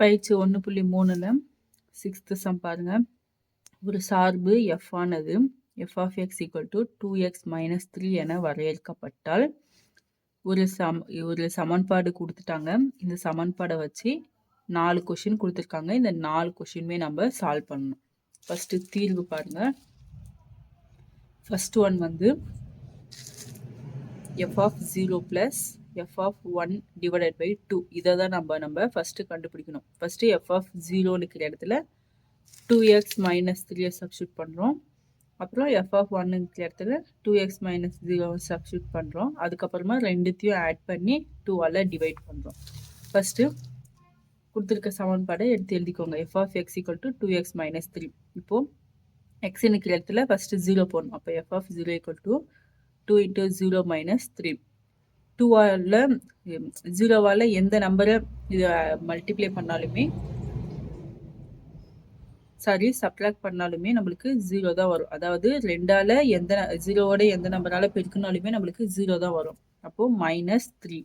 பயிற்சி 1.3ல 6th some பாருங்க. ஒரு சார்பு f ஆனது f of x equal to 2x minus 3 என வரையறுக்கப்பட்டால் ஒரு சமன்பாடு கொடுத்துட்டாங்க. இந்த சமன்பாடை வச்சு 4 கொஷின் கொடுத்துருக்காங்க. இந்த 4 கொஷினுமே நம்ம சால்வ் பண்ணணும். ஃபர்ஸ்ட் தீர்வு பாருங்க. ஃபர்ஸ்ட் ஒன் வந்து f of 0 plus f of 1 divided by 2. இதை தான் நம்ம ஃபர்ஸ்ட் கண்டுபிடிக்கணும். ஃபர்ஸ்ட் f of 0 இருக்கிற இடத்துல 2x minus 3 சப்ஸ்டியூட் பண்ணுறோம். அப்புறம் f of 1 இருக்கிற இடத்துல 2x minus 0 சப்ஸ்டியூட் பண்ணுறோம். அதுக்கப்புறமா ரெண்டுத்தையும் ஆட் பண்ணி 2ஆல் டிவைட் பண்ணுறோம். ஃபர்ஸ்ட் கொடுத்துருக்க சமன்பாடை எடுத்து எழுதிக்கோங்க. f of x equal to 2x minus 3. இப்போ x இருக்கிற இடத்துல ஃபர்ஸ்ட் 0 போடணும். அப்போ f of 0 equal to 2 into 0 minus 3. 2ஆல் 0வால் எந்த நம்பரை இதை மல்டிப்ளை பண்ணாலுமே சப்ட்ராக்ட் பண்ணாலுமே நம்மளுக்கு 0 தான் வரும். அதாவது 2ஆல் எந்த 0வோட எந்த நம்பரால பெருக்கினாலுமே நம்மளுக்கு 0 தான் வரும். அப்போ -3.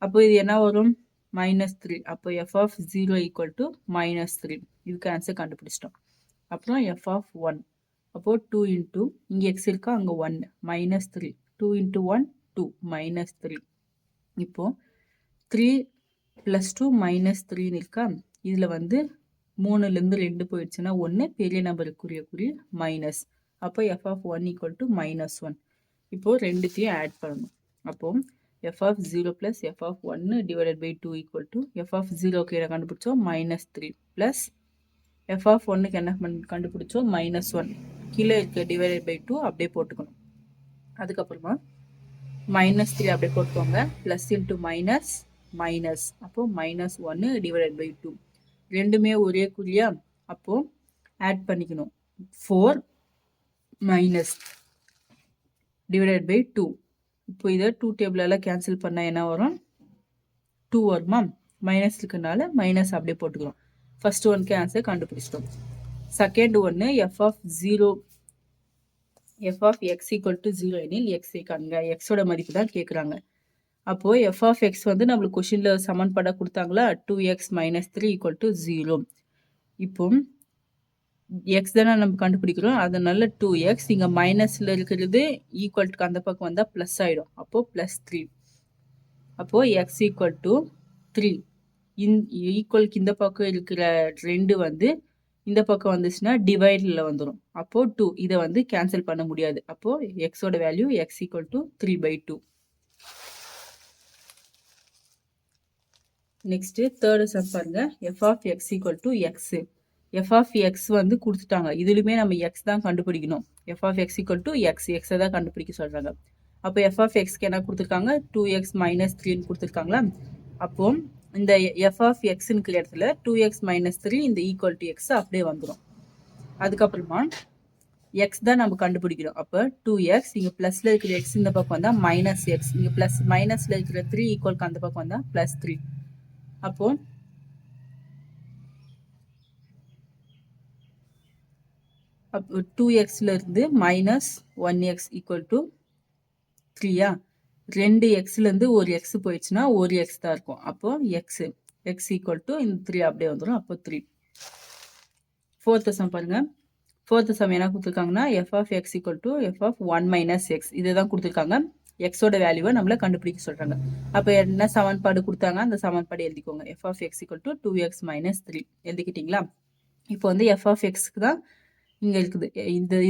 அப்போ இது என்ன வரும்? -3. அப்போ f of 0 equal to -3. இதுக்கு ஆன்சர் கண்டுபிடிச்சிட்டோம். அப்புறம் f of 1. அப்போ 2 into இங்கே x இருக்கா, அங்கே 1 -3. 2 into 1 2 -3. இப்போ 3 + 2 -3 இருக்கா, இதில் வந்து 3லேருந்து 2 போயிடுச்சுன்னா 1, பெரிய நம்பருக்குரிய குறி மைனஸ். அப்போ f of 1 equal to -1. இப்போ ரெண்டுத்தையும் ஆட் பண்ணணும். அப்போ f of 0 plus f of 1 divided by 2 equal to f of 0க்கு என்ன கண்டுபிடிச்சோம்? -3 plus f of 1க்கு என்ன கண்டுபிடிச்சோம்? -1. கீழே இருக்க divided by 2 அப்படியே போட்டுக்கணும். அதுக்கப்புறமா -3 அப்படியே போட்டுக்கோங்க. Plus into minus. அப்போ -1 divided by 2. ரெண்டுமே ஒரே குறியா, அப்போ ஆட் பண்ணிக்கணும். 4 மைனஸ் டிவைடட் பை 2. இப்போ இதை 2 டேபிளால் கேன்சல் பண்ணால் என்ன வரும்? 2 வருமா? மைனஸ் இருக்கனால மைனஸ் அப்படியே போட்டுக்கிறோம். ஃபர்ஸ்ட் ஒன்க்கு ஆன்சர் கண்டுபிடிச்சிட்டோம். செகண்ட் ஒன்று f of x equal to 0 எனில் x காண்க. எக்ஸோட மதிப்பு தான் கேட்குறாங்க. அப்போ f of x வந்து நம்மளுக்கு கொஷின்ல சமன்பாடாக கொடுத்தாங்களா, 2x minus 3 equal to 0. இப்போ x தானே நம்ம கண்டுபிடிக்கிறோம், அதனால 2x இங்கே மைனஸில் இருக்கிறது ஈக்குவல்ட்டுக்கு அந்த பக்கம் வந்தால் ப்ளஸ் ஆகிடும். அப்போது +3. அப்போது x equal to 3. ஈக்குவலுக்கு இந்த பக்கம் இருக்கிற 2 வந்து இந்த பக்கம் வந்துச்சுன்னா டிவைடில் வந்துடும். அப்போது 2 இதை வந்து கேன்சல் பண்ண முடியாது. அப்போது எக்ஸோட value x equal to 3/2. Next third some பாருங்க. f of x equal to x. f of x வந்து கொடுத்துட்டாங்க. இதுலையுமே நம்ம x தான் கண்டுபிடிக்கணும். f of x equal to x தான் கண்டுபிடிக்க சொல்றாங்க. அப்போ f of xக்கு என்ன கொடுத்துருக்காங்க? 2x minus 3 கொடுத்துருக்காங்களா. அப்போ இந்த f of xனுக்கு இடத்துல 2x minus 3 இந்த ஈக்குவல் டு x அப்படியே வந்துடும். அதுக்கப்புறமா x தான் நம்ம கண்டுபிடிக்கிறோம். அப்போ 2x இங்கே ப்ளஸ்ல இருக்கிற x இந்த பக்கம் வந்தால் -x, இங்கே மைனஸ்ல இருக்கிற 3 ஈக்குவலுக்கு அந்த பக்கம் வந்தால் +3. அப்போ 2xல இருந்து -1x equal to 3. 2xல இருந்து ஒரு x போயிடுச்சுன்னா ஒரு x தான் இருக்கும். அப்போ x equal to இந்த 3 அப்படியே வந்துடும். அப்போ 3. ஃபோர்த் சம் பாருங்க. ஃபோர்த் சம் என்ன கொடுத்துருக்காங்கன்னா f of x equal to f of 1 minus x. இதுதான் கொடுத்துருக்காங்க. எக்ஸோட வேல்யூவை நம்மளை கண்டுபிடிக்க சொல்றாங்க. அப்போ என்ன சமன்பாடு கொடுத்தாங்க, அந்த சமன்பாடு எழுதிக்கோங்க. f of x equal to 2x minus 3 எழுதிக்கிட்டீங்களா? இப்போ வந்து f of xக்கு தான் இங்கே இருக்குது.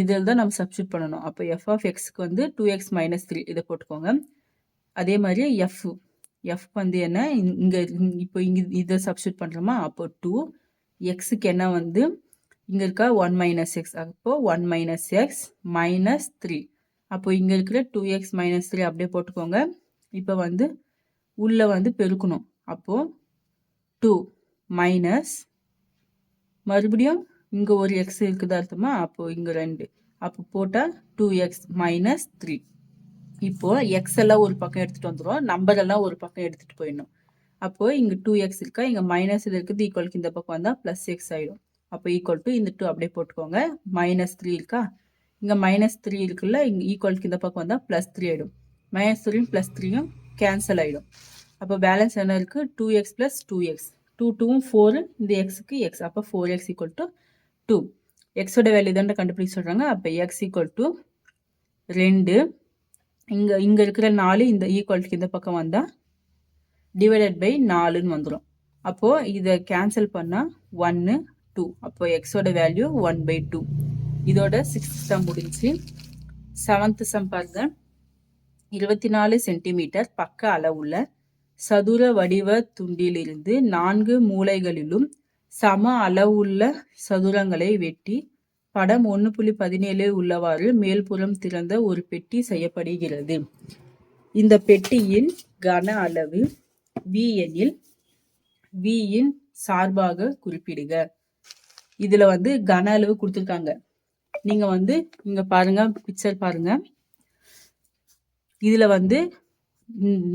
இதில் தான் நம்ம சப்ஸ்டியூட் பண்ணணும். அப்போ f of xக்கு வந்து 2x minus 3 இதை போட்டுக்கோங்க. அதே மாதிரி f வந்து என்ன, இங்கே இப்போ இங்கே இதை சப்ஸ்டியூட் பண்ணுறோமா. அப்போ 2 எக்ஸுக்கு என்ன வந்து இங்கே இருக்கா 1 minus x. அப்போ 1 minus x minus 3. அப்போ இங்கே இருக்கிற 2x minus 3 அப்படியே போட்டுக்கோங்க. இப்போ வந்து உள்ளே வந்து பெருக்கணும். அப்போது 2 மைனஸ் மறுபடியும் இங்கே ஒரு x இருக்குதா அர்த்தமா. அப்போது இங்கே 2. அப்போ போட்டால் 2x minus 3. இப்போது எக்ஸ் எல்லாம் ஒரு பக்கம் எடுத்துகிட்டு வந்துடும், நம்பர் எல்லாம் ஒரு பக்கம் எடுத்துகிட்டு போயிடணும். அப்போது இங்கே 2x இருக்கா, இங்கே மைனஸில் இருக்குது ஈக்குவலுக்கு இந்த பக்கம் வந்தால் +x ஆகிடும். அப்போ ஈக்குவல் டு இந்த 2 அப்படியே போட்டுக்கோங்க. -3 இருக்கா, இங்கே -3 இருக்குல்ல, இங்கே ஈக்குவலுக்கு இந்த பக்கம் வந்தால் +3 ஆகிடும். -3யும் +3யும் கேன்சல் ஆகிடும். அப்போ பேலன்ஸ் என்ன இருக்குது? 2x + 2x. 2 4 இந்த எக்ஸுக்கு எக்ஸ். அப்போ 4x = 2. எக்ஸோட வேல்யூ தானே கண்டுபிடிக்க சொல்கிறாங்க. அப்போ x = 2. இங்கே இருக்கிற 4 இந்த ஈக்குவல்ட்டுக்கு இந்த பக்கம் வந்தால் /4ன்னு வந்துடும். அப்போது இதை கேன்சல் பண்ணால் 1 2. அப்போ எக்ஸோட வேல்யூ 1/2. இதோட 6th சம் முடிஞ்சு. 7th சம் பாருங்க. 24 சென்டிமீட்டர் பக்க அளவுள்ள சதுர வடிவ துண்டிலிருந்து 4 மூலைகளிலும் சம அளவுள்ள சதுரங்களை வெட்டி படம் 1.17 உள்ளவாறு மேல்புறம் திறந்த ஒரு பெட்டி செய்யப்படுகிறது. இந்த பெட்டியின் கன அளவு V எனில் V இன் சார்பாக குறிப்பிடுக. இதுல கன அளவு கொடுத்துருக்காங்க. நீங்க இங்க பாருங்க, பிக்சர் பாருங்க. இதுல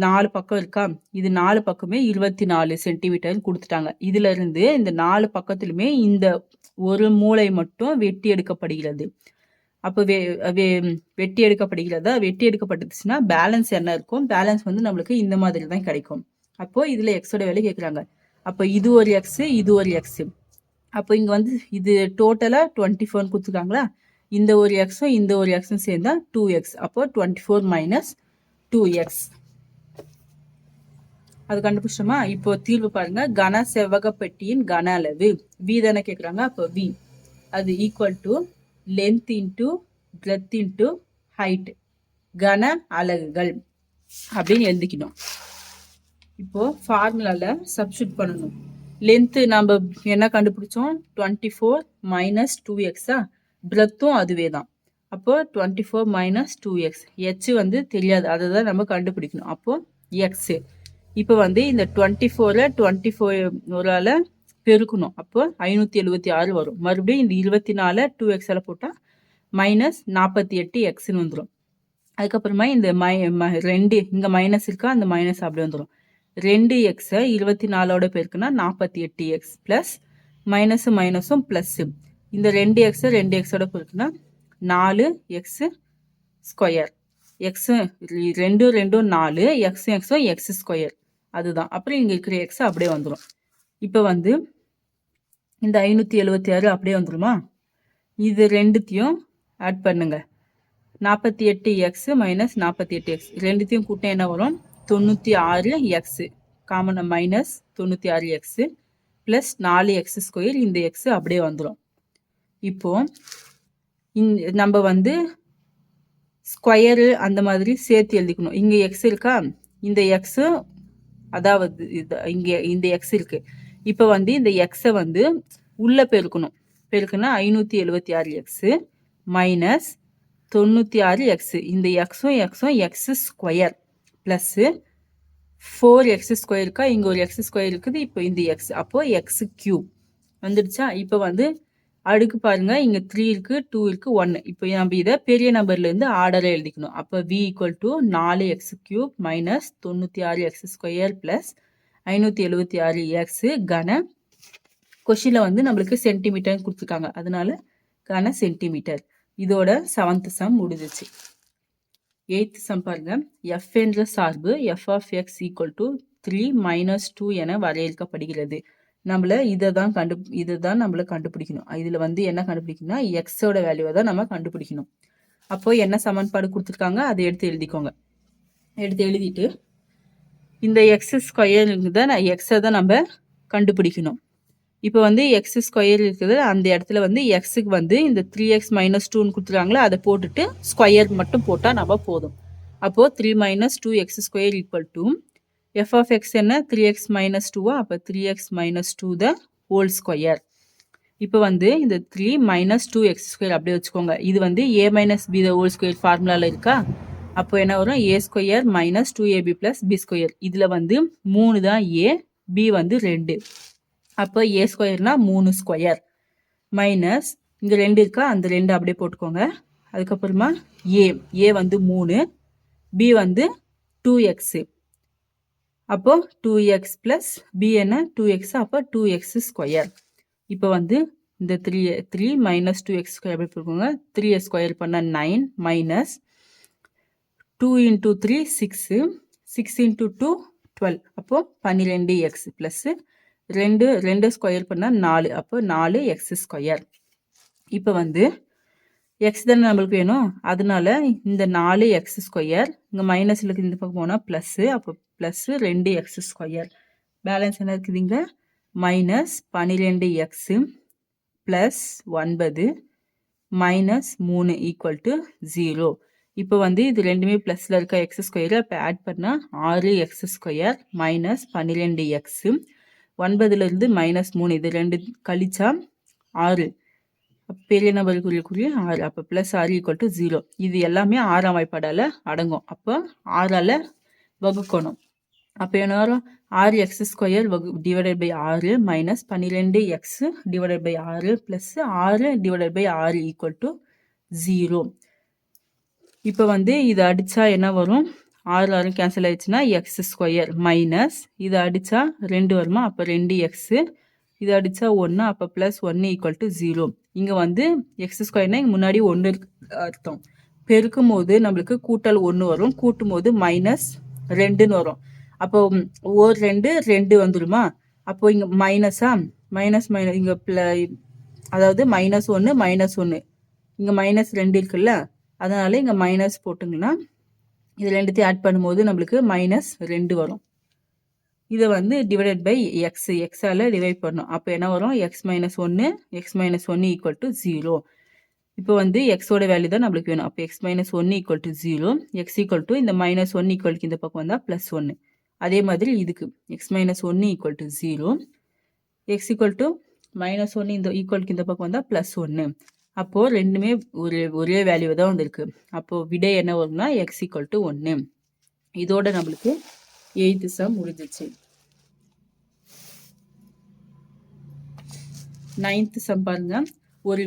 4 பக்கம் இருக்கா? இது 4 பக்கமே 24 சென்டிமீட்டர் கொடுத்துட்டாங்க. இதுல இருந்து இந்த 4 பக்கத்திலுமே இந்த ஒரு மூலை மட்டும் வெட்டி எடுக்கப்படுகிறது. அப்போ வெட்டி எடுக்கப்படுகிறதா? வெட்டி எடுக்கப்பட்டுச்சுன்னா பேலன்ஸ் என்ன இருக்கும்? பேலன்ஸ் நம்மளுக்கு இந்த மாதிரி தான் கிடைக்கும். அப்போ இதுல எக்ஸோட வேல்யூ கேட்குறாங்க. அப்போ இது ஒரு எக்ஸ், இது ஒரு எக்ஸ். அப்போ இங்க இது டோட்டலா 24 கொடுத்துருக்காங்களா? இந்த ஒரு எக்ஸும் இந்த ஒரு எக்ஸும் சேர்ந்தா 2x. அப்போ 24 - 2x. அது கண்டுபிடிச்சோமா? இப்போ தீர்வு பாருங்க. கன செவ்வக பெட்டியின் கன அளவு V தானே கேட்குறாங்க. அப்போ V அது = லென்த் × பிரெத் × ஹைட், கன அலகுகள் அப்படின்னு எழுதிக்கணும். இப்போ ஃபார்முலால சப்ஸ்டியூட் பண்ணணும். லென்த் நம்ம என்ன கண்டுபிடிச்சோம்? 24 - 2x. பிரெத்தும் அதுவே தான். அப்போ 24 - 2x. h தெரியாது, அதை தான் நம்ம கண்டுபிடிக்கணும். அப்போ x. இப்போ இந்த 24 24ஆல பெருக்கணும். அப்போ 576 வரும். மறுபடியும் இந்த 24 2x போட்டால் -48xன்னு வந்துடும். அதுக்கப்புறமா இந்த 2 இங்கே மைனஸ் இருக்கா? அந்த மைனஸ் அப்படி வந்துடும். 2x 24ஓட பெருக்குனா 48x ப்ளஸ் மைனஸும் மைனஸும் ப்ளஸ். இந்த 2x 2xோட பெருக்குனா 4x ஸ்கொயர். எக்ஸு 2 2 4, எக்ஸும் எக்ஸும் எக்ஸ் ஸ்கொயர். அதுதான். அப்புறம் இங்கே இருக்கிற எக்ஸ் அப்படியே வந்துடும். இப்போ இந்த 576 அப்படியே வந்துடுமா? இது ரெண்டுத்தையும் ஆட் பண்ணுங்க. 48x - 48x ரெண்டுத்தையும் கூட்ட என்ன வரும்? 96x. Common -96x plus 4x square. இந்த எக்ஸ் அப்படியே வந்துடும். இப்போ நம்ம ஸ்கொயரு அந்த மாதிரி சேர்த்து எழுதிக்கணும். இங்கே எக்ஸ் இருக்கா? இந்த எக்ஸு, அதாவது இங்கே இந்த எக்ஸ் இருக்கு. இப்போ இந்த எக்ஸை உள்ள பெருக்கணும். பெருக்குன்னா 576x மைனஸ் 96x. இந்த எக்ஸும் எக்ஸும் X square plus 4x square இருக்கா? இங்கே ஒரு எக்ஸ் ஸ்கொயர் இருக்குது. இப்போ இந்த எக்ஸ், அப்போ எக்ஸ் கியூப் வந்துடுச்சா? இப்போ அடுக்கு பாருங்க. இங்கே 3 இருக்கு, 2 இருக்கு, 1. இப்போ நம்ம இதை பெரிய நம்பர்லேருந்து ஆர்டரை எழுதிக்கணும். அப்போ V = 4x³ minus 96x square plus 576x கன. கொஷினில் நம்மளுக்கு சென்டிமீட்டர் கொடுத்துருக்காங்க, அதனால கன சென்டிமீட்டர். இதோட 7th சம் முடிஞ்சிச்சு. 8th சம் பாருங்க. f என்ற சார்பு f(x) = 3 - 2 என வரையறுக்கப்படுகிறது. நம்மள இதை தான் நம்மள கண்டுபிடிக்கணும். இதில் என்ன கண்டுபிடிக்கணும்னா எக்ஸோட வேல்யூவை தான் நம்ம கண்டுபிடிக்கணும். அப்போ என்ன சமன்பாடு கொடுத்துருக்காங்க அதை எடுத்து எழுதிக்கோங்க. எடுத்து எழுதிட்டு இந்த எக்ஸ் ஸ்கொயர் இருக்குதான், எக்ஸை தான் நம்ம கண்டுபிடிக்கணும். இப்போ எக்ஸ் ஸ்கொயர் இருக்குது, அந்த இடத்துல எக்ஸுக்கு இந்த 3x - 2ன்னு கொடுத்துருக்காங்களா, அதை போட்டுட்டு ஸ்கொயர் மட்டும் போட்டால் நம்ம போதும். அப்போது 3 - 2x² = f(x) என்ன? 3x - 2. அப்போ 3x - 2 the whole square. இப்போ இந்த 3 - 2x² அப்படியே வச்சுக்கோங்க. இது a - b the whole square ஃபார்முலாவில் இருக்கா? அப்போ என்ன வரும்? a² - 2ab + b². இதில் 3 தான் a, b 2. அப்போ a²னா 3 ஸ்கொயர் மைனஸ் இங்கே 2 இருக்கா? அந்த 2 அப்படியே போட்டுக்கோங்க. அதுக்கப்புறமா a 3, b 2x. அப்போ 2x ப்ளஸ் b என்ன? 2x. அப்போ 2x². இப்போ இந்த 3 - 2x² எப்படி போட்டுக்கோங்க? 3 பண்ணால் 9 மைனஸ் 2 × 3 6, 6 × 2 12. அப்போ 12x ப்ளஸ் 2 ஸ்கொயர் பண்ணால் 4. அப்போ 4x². இப்போ வந்து எக்ஸ் தானே நம்மளுக்கு வேணும், அதனால இந்த 4x², இங்கே மைனஸில் இருக்குது இந்த பக்கம் போனால் ப்ளஸ்ஸு, அப்போ ப்ளஸ்ஸு 2x². பேலன்ஸ் என்ன இருக்குதுங்க, -12x ப்ளஸ் 9 -3 = 0. இப்போ வந்து இது ரெண்டுமே ப்ளஸில் இருக்க x², அப்போ ஆட் பண்ணால் 6x² -12x, 9லேருந்து -3, இது 2 கழிச்சா 6, பெரிய நம்பர் குறிய 6, அப்போ +6 = 0. இது எல்லாமே 6ஆம் வாய்ப்பாடால் அடங்கும். அப்போ 6ஆல் வகுக்கணும். அப்போ என்ன வரும், 6x² divided by 6 -12x divided by 6 plus 6 divided by 6 = 0. இப்போ வந்து இது அடித்தா என்ன வரும், 6 6 கேன்சல் ஆயிடுச்சுன்னா x² மைனஸ் இது அடித்தா 2 வருமா, அப்போ 2x, இது அடித்தா 1, அப்போ +1 = 0. இங்கே வந்து x²னா இங்கே முன்னாடி 1 அர்த்தம். பெருக்கும் போது நம்மளுக்கு கூட்டல் 1 வரும், கூட்டும் போது -2ன்னு வரும். அப்போ 2 வந்துடுமா, அப்போ இங்கே மைனஸா, மைனஸ் இங்கே அதாவது -1 -1, இங்கே -2 இருக்குல்ல, அதனால இங்கே மைனஸ் போட்டுங்கன்னா இது ரெண்டுத்தையும் ஆட் பண்ணும்போது நம்மளுக்கு -2 வரும். இதை வந்து டிவைடட் பை எக்ஸால் டிவைட் பண்ணணும். அப்போ என்ன வரும், x - 1 = 0. இப்போ வந்து எக்ஸோட வேல்யூ தான் நம்மளுக்கு வேணும். அப்போ x - 1 = 0, x = இந்த -1 இந்த பக்கம் வந்தால் +1. அதே மாதிரி இதுக்கு x - 1 = 0, x -1 இந்த பக்கம் வந்தால் +1. அப்போது ரெண்டுமே ஒரே வேல்யூ தான் வந்திருக்கு. அப்போது விடை என்ன வரும்னா x = 1. இதோட நம்மளுக்கு 8th சம் முடிஞ்சிச்சு. 9th சம் பாருங்க. ஒரு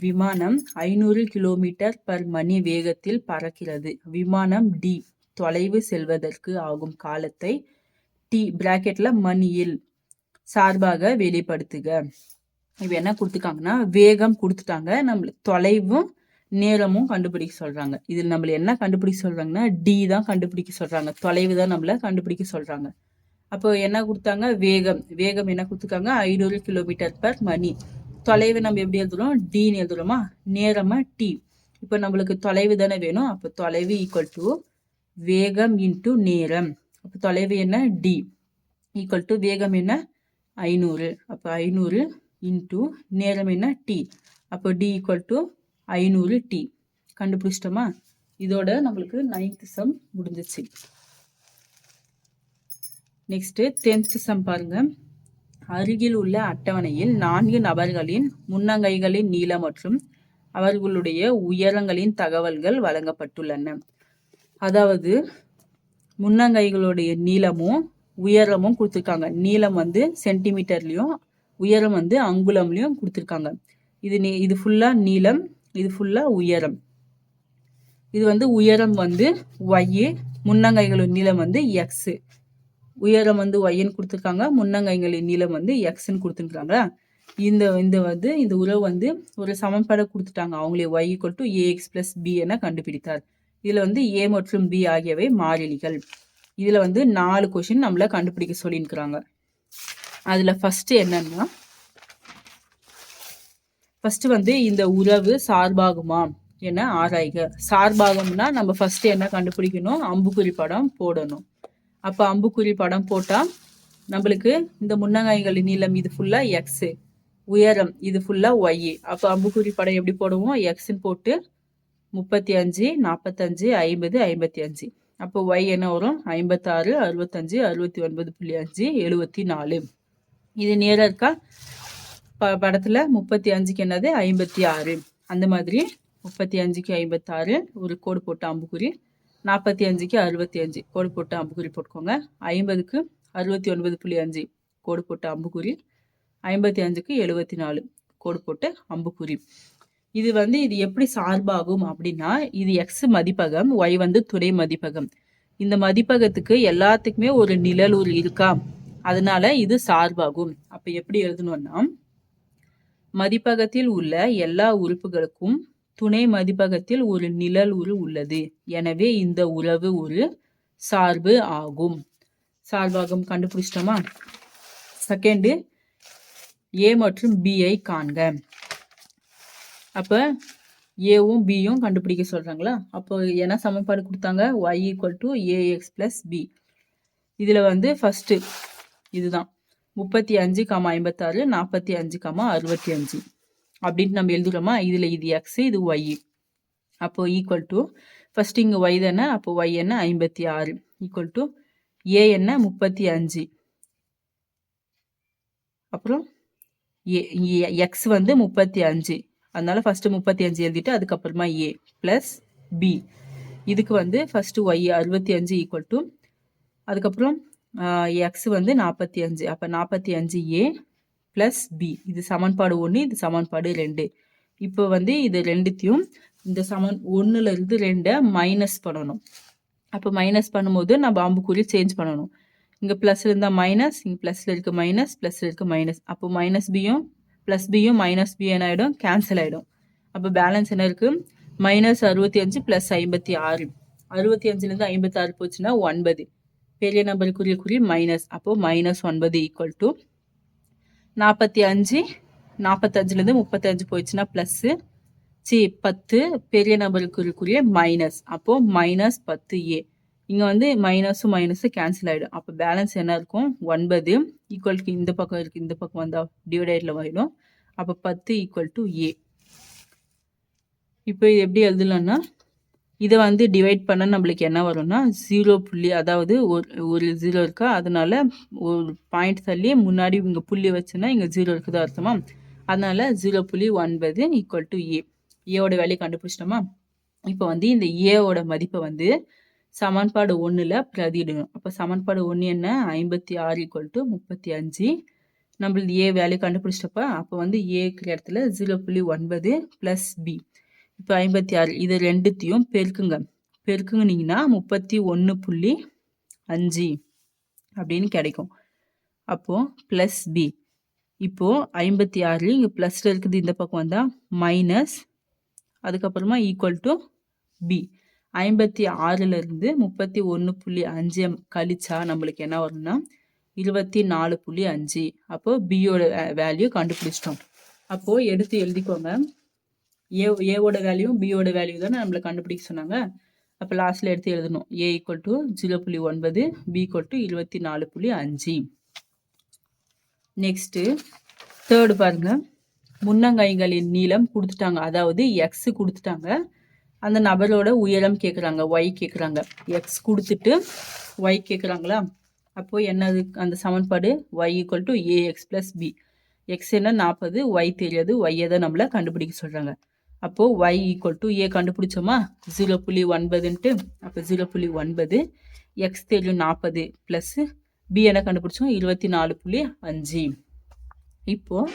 விமானம் 500 km/மணி வேகத்தில் பறக்கிறது. விமானம் D தொலைவு செல்வதற்கு ஆகும் காலத்தை T பிராக்கெட்ல மணியில் சார்பாக வெளிப்படுத்துக. இப்போ என்ன கொடுத்துருக்காங்கன்னா, வேகம் கொடுத்துட்டாங்க, நம்மளுக்கு தொலைவும் நேரமும் கண்டுபிடிக்க சொல்றாங்க. இதில் நம்மள என்ன கண்டுபிடிக்க சொல்றாங்கன்னா, D தான் கண்டுபிடிக்க சொல்றாங்க, தொலைவு தான் நம்மள கண்டுபிடிக்க சொல்றாங்க. அப்போ என்ன கொடுத்தாங்க, வேகம் என்ன கொடுத்துருக்காங்க, 500 km/மணி. தொலைவு நம்ம எப்படி எழுதுறோம், Dன்னு எழுதுறோமா, நேரமா T. இப்போ நம்மளுக்கு தொலைவு தானே வேணும், அப்போ தொலைவு = வேகம் இன்ட்டு நேரம். அப்போ தொலைவு என்ன, D = வேகம் என்ன 500, அப்போ 500 இன்ட்டு நேரம் என்ன T, அப்போ D = 500T. கண்டுபிடிச்சிட்டோமா. இதோட நம்மளுக்கு 9th சம் முடிஞ்சிச்சு. நெக்ஸ்ட் 10th சம் பாருங்க. அருகில் உள்ள அட்டவணையில் 4 நபர்களின் முன்னங்கைகளின் நீளம் மற்றும் அவர்களுடைய உயரங்களின் தகவல்கள் வழங்கப்பட்டுள்ளன. அதாவது முன்னங்கைகளுடைய நீளமும் உயரமும் கொடுத்துருக்காங்க. நீளம் வந்து சென்டிமீட்டர்லையும் உயரம் வந்து அங்குலம்லையும் கொடுத்துருக்காங்க. இது ஃபுல்லா நீளம், இது ஃபுல்லா உயரம். இது வந்து உயரம் வந்து y, முன்னங்கைகளின் நீளம் வந்து x. உயரம் வந்து yன்னு கொடுத்துருக்காங்க, முன்னங்கைகளின் நீளம் வந்து xன்னு கொடுத்துருக்காங்க. இந்த உறவு வந்து ஒரு சமன்பாடு கொடுத்துட்டாங்க. அவங்களே y = ax + b என கண்டுபிடித்தார். இதுல வந்து a மற்றும் b ஆகியவை மாறிலிகள். இதுல வந்து 4 கொஸ்டின் நம்மள கண்டுபிடிக்க சொல்லியிருக்கிறாங்க. அதுல ஃபர்ஸ்ட் என்னன்னா, ஃபர்ஸ்ட் வந்து இந்த உறவு சார்பாகுமா என ஆராய்க. சார்பாகும்னா நம்ம ஃபர்ஸ்ட் என்ன கண்டுபிடிக்கணும், அம்புக்குறி படம் போடணும். அப்ப அம்புக்குறி படம் போட்டா நம்மளுக்கு இந்த முன்னங்கைகளின் நீளம் இது ஃபுல்லா x, உயரம் இது ஃபுல்லா y. அப்ப அம்புக்குறி படம் எப்படி போடுவோம், xன்னு போட்டு 35 45 50 55. அப்போ y என்ன வரும், 56 65 69.5 74. இது நேரா இருக்கா, படத்துல 35க்கு என்னது 56. அந்த மாதிரி 35க்கு 56 ஒரு கோடு போட்டு அம்புக்குறி, 45க்கு 65 கோடு போட்டு அம்புக்குறி போட்டுக்கோங்க, 50க்கு 69.5 கோடு போட்டு அம்புக்குறி, 55க்கு 74 கோடு போட்டு அம்புக்குறி. இது வந்து இது எப்படி சார்பாகும் அப்படின்னா, இது x மதிப்பகம், y வந்து துணை மதிப்பகம். இந்த மதிப்பகத்துக்கு எல்லாத்துக்குமே ஒரு நிழலுரு இருக்கா, அதனால இது சார்பாகும். அப்ப எப்படி எழுதணும்னா, மதிப்பகத்தில் உள்ள எல்லா உறுப்புகளுக்கும் துணை மதிப்பகத்தில் ஒரு நிழல் உரு உள்ளது, எனவே இந்த உறவு ஒரு சார்பு ஆகும். சார்பாகம் கண்டுபிடிச்சிட்டோமா? செகண்டு ஏ மற்றும் பிஐ காண்க. அப்போ ஏவும் பியும் கண்டுபிடிக்க சொல்கிறாங்களா? அப்போ என்ன சமன்பாடு கொடுத்தாங்க? y = ax + b. இதில் வந்து ஃபஸ்ட்டு இதுதான் 35, 56, 45, 65 அப்படின்ட்டு நம்ம எழுதுகிறோமா? இதில் இது எக்ஸு, இது ஒய். அப்போ ஈக்குவல் டு ஃபஸ்ட்டு இங்கே ஒய் தானே, அப்போ ஒய் என்ன 56 ஈக்குவல் டு ஏ என்ன 35, அப்புறம் எக்ஸ் வந்து 35, அதனால ஃபஸ்ட்டு 35 எழுதிட்டு அதுக்கப்புறமா ஏ ப்ளஸ் பி. இதுக்கு வந்து ஃபஸ்ட்டு ஒய் 65 ஈக்குவல் டு அதுக்கப்புறம் எக்ஸ் வந்து 45, அப்போ 45 ஏ ப்ளஸ் பி. இது சமன்பாடு 1, இது சமன்பாடு 2. இப்போ வந்து இது ரெண்டுத்தையும் இந்த 1லேருந்து 2 மைனஸ் பண்ணணும். அப்போ மைனஸ் பண்ணும்போது நம்ம அம்புக்குறி சேஞ்ச் பண்ணணும். இங்கே ப்ளஸில் இருந்தால் மைனஸ், இங்கே ப்ளஸில் இருக்குது மைனஸ், ப்ளஸில் இருக்குது மைனஸ். அப்போ மைனஸ் பியும் ப்ளஸ் பியும் மைனஸ் பி என்ன ஆகிடும்? கேன்சல் ஆகிடும். அப்போ பேலன்ஸ் என்ன இருக்குது? -65 + 56. 65லேருந்து 56 போச்சுன்னா 9. பெரிய நம்பருக்குரிய குறி மைனஸ். அப்போ -9 ஈக்குவல் டு 45, 45லேருந்து 35 போயிடுச்சுன்னா ப்ளஸ்ஸு 10, பெரிய நம்பருக்குரிய மைனஸ். அப்போது -10a. இங்கே வந்து மைனஸும் மைனஸும் கேன்சல் ஆகிடும். அப்போ பேலன்ஸ் என்ன இருக்கும்? 9 ஈக்குவல் டு இந்த பக்கம் இருக்குது, இந்த பக்கம் வந்தால் டிவைடேட்டில் ஆகிடும். அப்போ 10 ஈக்குவல் டு ஏ. இப்போ இது எப்படி எழுதலாம்னா, இதை வந்து டிவைட் பண்ண நம்மளுக்கு என்ன வரும்னா 0 புள்ளி, அதாவது ஒரு 0 இருக்கா, அதனால ஒரு பாயிண்ட் தள்ளி முன்னாடி இங்கே புள்ளி வச்சுன்னா இங்கே 0 இருக்குதா அர்த்தமா? அதனால 0.9 ஈக்குவல் டு ஏ. ஏவோட வேல்யூ கண்டுபிடிச்சிட்டோமா? இப்போ வந்து இந்த ஏவோட மதிப்பை வந்து சமன்பாடு 1ல் பிரதியிடணும். அப்போ சமன்பாடு 1 என்ன? 56 = 35. நம்மளது ஏ வேல்யூ கண்டுபிடிச்சிட்டப்ப அப்போ வந்து ஏ இருக்கிற இடத்துல 0.9 ப்ளஸ் பி. இப்போ 56 இது ரெண்டுத்தையும் பெருக்குங்கனீங்கன்னா 31.5 அப்படின்னு கிடைக்கும். அப்போது ப்ளஸ் பி. இப்போது 56 இங்கே ப்ளஸில் இருக்குது, இந்த பக்கம் வந்தால் மைனஸ், அதுக்கப்புறமா ஈக்குவல் டு பி. 56லேருந்து 31.5 கழிச்சா நம்மளுக்கு என்ன வரும்னா 24.5. அப்போது பியோட வேல்யூ கண்டுபிடிச்சிட்டோம். அப்போது எடுத்து எழுதிக்கோங்க. ஏவோட வேல்யூ பியோட வேல்யூ தானே நம்மளை கண்டுபிடிக்க சொன்னாங்க. அப்போ லாஸ்ட்டில் எடுத்து எழுதணும். A equal to 0.9, B equal to 24.5. Next third பாருங்க. முன்னங்கைகளின் நீளம் கொடுத்துட்டாங்க, அதாவது எக்ஸ் கொடுத்துட்டாங்க. அந்த நபரோட உயரம் கேட்குறாங்க, ஒய் கேட்குறாங்க. எக்ஸ் கொடுத்துட்டு ஒய் கேட்குறாங்களா? அப்போது என்னது அந்த சமன்பாடு? Y equal to A X plus B. X என்ன 40, ஒய் தெரியாது, ஒய்யை தான் நம்மளை கண்டுபிடிக்க சொல்கிறாங்க. அப்போது ஒய் ஈக்குவல் டு ஏ கண்டுபிடிச்சோமா 0.9ன்ட்டு. அப்போ 0.9, எக்ஸ் தெரியும் 40 ப்ளஸ்ஸு பி என்ன கண்டுபிடிச்சோம் 24.5. இப்போது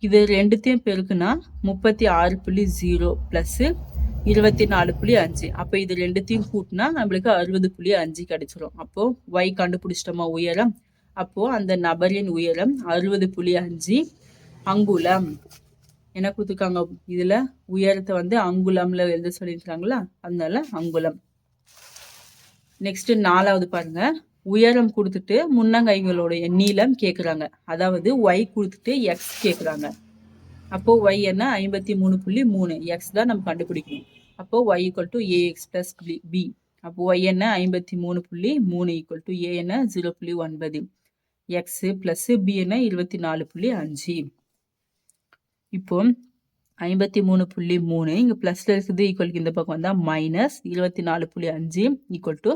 இது ரெண்டுத்தையும் பெருக்குனா 36.0 ப்ளஸ்ஸு 24.5. அப்போ இது ரெண்டுத்தையும் கூட்டினா நம்மளுக்கு 60.5 கிடைச்சிரும். அப்போது ஒய் கண்டுபிடிச்சிட்டோமா உயரம்? அப்போது அந்த நபரின் உயரம் 60.5 அங்குலம். என்ன கொடுத்துருக்காங்க? இதில் உயரத்தை வந்து அங்குலம்ல எழுத சொல்லியிருக்காங்களா, அதனால அங்குலம். நெக்ஸ்ட்டு 4வது பாருங்க. உயரம் கொடுத்துட்டு முன்னங்கைகளுடைய நீளம் கேட்குறாங்க, அதாவது ஒய் கொடுத்துட்டு எக்ஸ் கேட்குறாங்க. அப்போது ஒய் என்ன 53.3, எக்ஸ் தான் நம்ம கண்டுபிடிக்கணும். அப்போது Y equal to A X plus B. அப்போது ஒய் என்ன 53.3 ஈக்குவல் டு ஏ என்ன 0.9, எக்ஸு ப்ளஸ்ஸு பி என்ன 24.5. இப்போ 53.3 இங்கே ப்ளஸில் இருக்குது, ஈக்குவலுக்கு இந்த பக்கம் வந்தால் மைனஸ் 24.5 ஈக்குவல் டு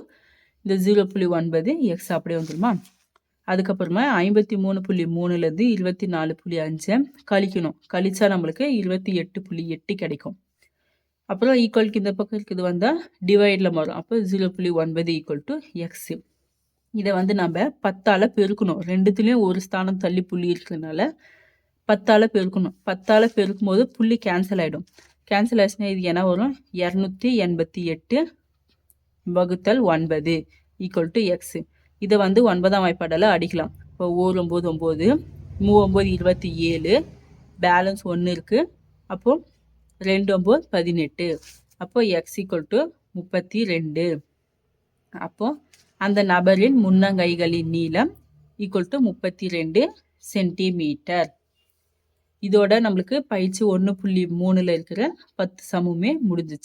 இந்த 0.9 எக்ஸ் அப்படியே வந்துடுமா? அதுக்கப்புறமா 53.3லேருந்து 24.5 கழிக்கணும். கழிச்சா நம்மளுக்கு 28.8 கிடைக்கும். அப்புறம் ஈக்குவலுக்கு இந்த பக்கம் இருக்குது வந்தால் டிவைடில் வரும். அப்போ 0.9 ஈக்குவல் டு எக்ஸு. இதை வந்து நம்ம 10ஆல் பெருக்கணும். ரெண்டுத்துலேயும் ஒரு ஸ்தானம் தள்ளி புள்ளி இருக்கிறதுனால 10ஆல் பெருக்கணும். 10ஆல் பெருக்கும் போது புள்ளி கேன்சல் ஆகிடும். கேன்சல் ஆச்சுன்னா இது என்ன வரும்? 288 வகுத்தல் 9 ஈக்குவல் டு எக்ஸு. இதை வந்து 9ஆம் வாய்ப்பாடால் அடிக்கலாம். இப்போ 9 9, 3 27, பேலன்ஸ் 1 இருக்குது. அப்போது 2 18. அப்போது எக்ஸ் ஈக்குவல் டு 32. அப்போது அந்த நபரின் முன்னங்கைகளின் நீளம் ஈக்குவல் டு 32 சென்டிமீட்டர். இதோட நம்மளுக்கு பயிற்சி 1.3ல இருக்கிற 10 சமுமே முடிஞ்சிச்சு.